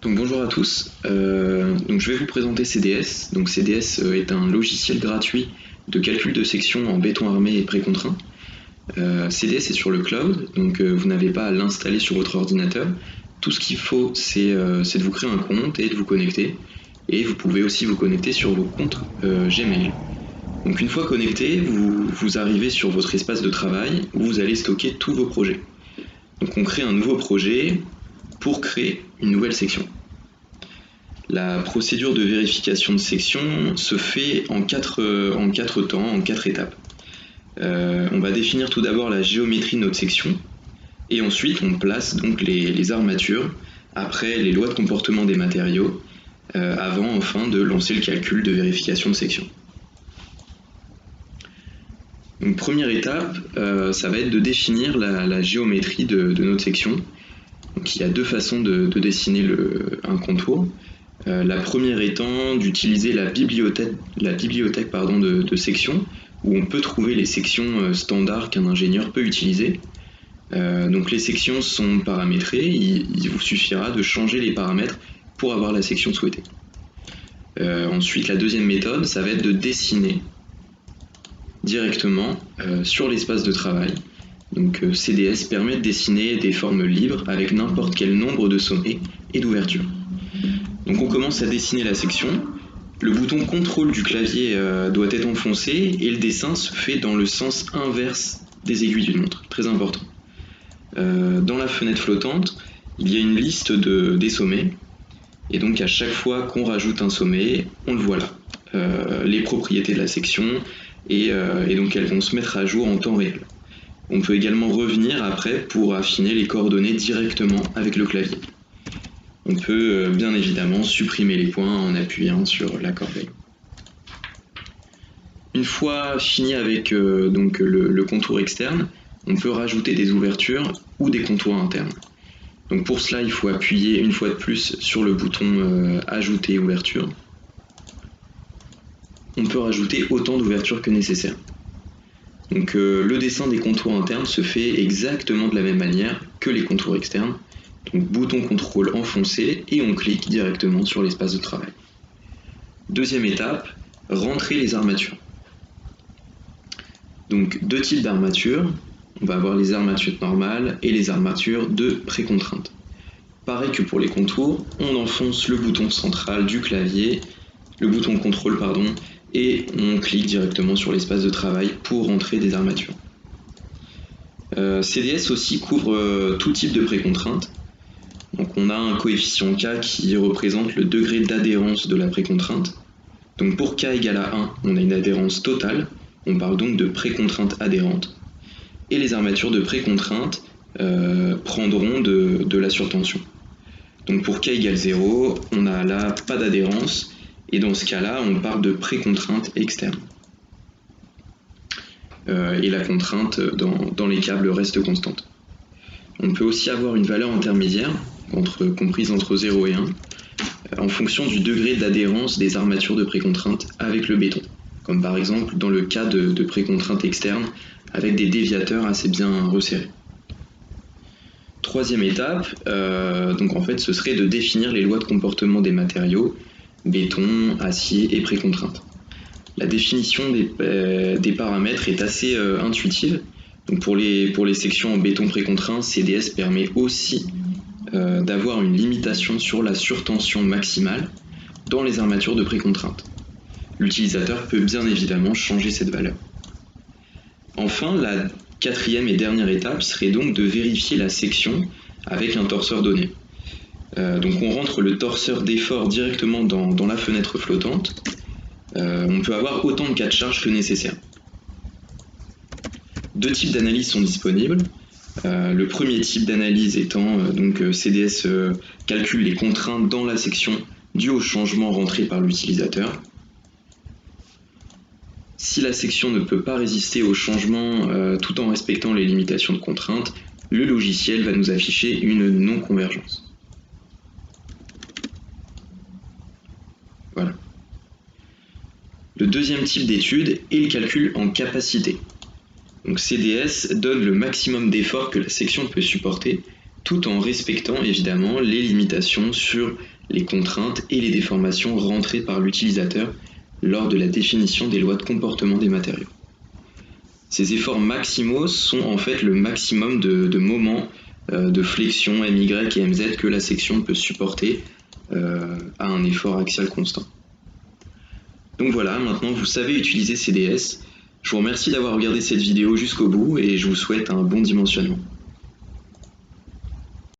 Donc bonjour à tous. Donc je vais vous présenter CDS. Donc CDS est un logiciel gratuit de calcul de sections en béton armé et précontraint. CDS est sur le cloud, donc vous n'avez pas à l'installer sur votre ordinateur. Tout ce qu'il faut, c'est de vous créer un compte et de vous connecter. Et vous pouvez aussi vous connecter sur vos comptes Gmail. Donc une fois connecté, vous arrivez sur votre espace de travail où vous allez stocker tous vos projets. Donc on crée un nouveau projet pour créer une nouvelle section. La procédure de vérification de section se fait en quatre temps, en 4 étapes. On va définir tout d'abord la géométrie de notre section, et ensuite on place donc les armatures, après les lois de comportement des matériaux, avant enfin de lancer le calcul de vérification de section. Donc première étape, ça va être de définir la géométrie de notre section. Donc il y a deux façons de dessiner un contour. La première étant d'utiliser la bibliothèque de section, où on peut trouver les sections standards qu'un ingénieur peut utiliser. Donc les sections sont paramétrées, il vous suffira de changer les paramètres pour avoir la section souhaitée. Ensuite, la deuxième méthode, ça va être de dessiner directement sur l'espace de travail. Donc CDS permet de dessiner des formes libres avec n'importe quel nombre de sommets et d'ouvertures. Donc on commence à dessiner la section. Le bouton contrôle du clavier doit être enfoncé et le dessin se fait dans le sens inverse des aiguilles d'une montre. Très important. Dans la fenêtre flottante, il y a une liste des sommets. Et donc à chaque fois qu'on rajoute un sommet, on le voit là. Les propriétés de la section et donc elles vont se mettre à jour en temps réel. On peut également revenir après pour affiner les coordonnées directement avec le clavier. On peut bien évidemment supprimer les points en appuyant sur la corbeille. Une fois fini avec donc le contour externe, on peut rajouter des ouvertures ou des contours internes. Donc pour cela, il faut appuyer une fois de plus sur le bouton Ajouter ouverture. On peut rajouter autant d'ouvertures que nécessaire. Donc le dessin des contours internes se fait exactement de la même manière que les contours externes. Donc bouton contrôle enfoncé et on clique directement sur l'espace de travail. Deuxième étape, rentrer les armatures. Donc deux types d'armatures. On va avoir les armatures normales et les armatures de précontrainte. Pareil que pour les contours, on enfonce le bouton central du clavier, le bouton contrôle et on clique directement sur l'espace de travail pour rentrer des armatures. CDS aussi couvre tout type de précontrainte. Donc on a un coefficient K qui représente le degré d'adhérence de la précontrainte. Donc pour K égale à 1, on a une adhérence totale, on parle donc de précontrainte adhérente. Et les armatures de précontrainte prendront de la surtension. Donc pour K égale 0, on n'a là pas d'adhérence, et dans ce cas-là, on parle de précontrainte externe. Et la contrainte dans les câbles reste constante. On peut aussi avoir une valeur intermédiaire, comprise entre 0 et 1, en fonction du degré d'adhérence des armatures de précontrainte avec le béton, comme par exemple dans le cas de précontrainte externe avec des déviateurs assez bien resserrés. Troisième étape, donc en fait ce serait de définir les lois de comportement des matériaux, béton, acier et précontrainte. La définition des paramètres est assez intuitive. Donc pour les sections en béton précontraint, CDS permet aussi d'avoir une limitation sur la surtension maximale dans les armatures de précontrainte. L'utilisateur peut bien évidemment changer cette valeur. Enfin, la quatrième et dernière étape serait donc de vérifier la section avec un torseur donné. Donc on rentre le torseur d'effort directement dans la fenêtre flottante. On peut avoir autant de cas de charge que nécessaire. Deux types d'analyses sont disponibles. Le premier type d'analyse étant CDS calcule les contraintes dans la section dues au changement rentré par l'utilisateur. Si la section ne peut pas résister au changement tout en respectant les limitations de contrainte, le logiciel va nous afficher une non-convergence. Voilà. Le deuxième type d'étude est le calcul en capacité. Donc CDS donne le maximum d'effort que la section peut supporter, tout en respectant évidemment les limitations sur les contraintes et les déformations rentrées par l'utilisateur lors de la définition des lois de comportement des matériaux. Ces efforts maximaux sont en fait le maximum de moments de flexion MY et MZ que la section peut supporter à un effort axial constant. Donc voilà, maintenant vous savez utiliser CDS. Je vous remercie d'avoir regardé cette vidéo jusqu'au bout et je vous souhaite un bon dimensionnement.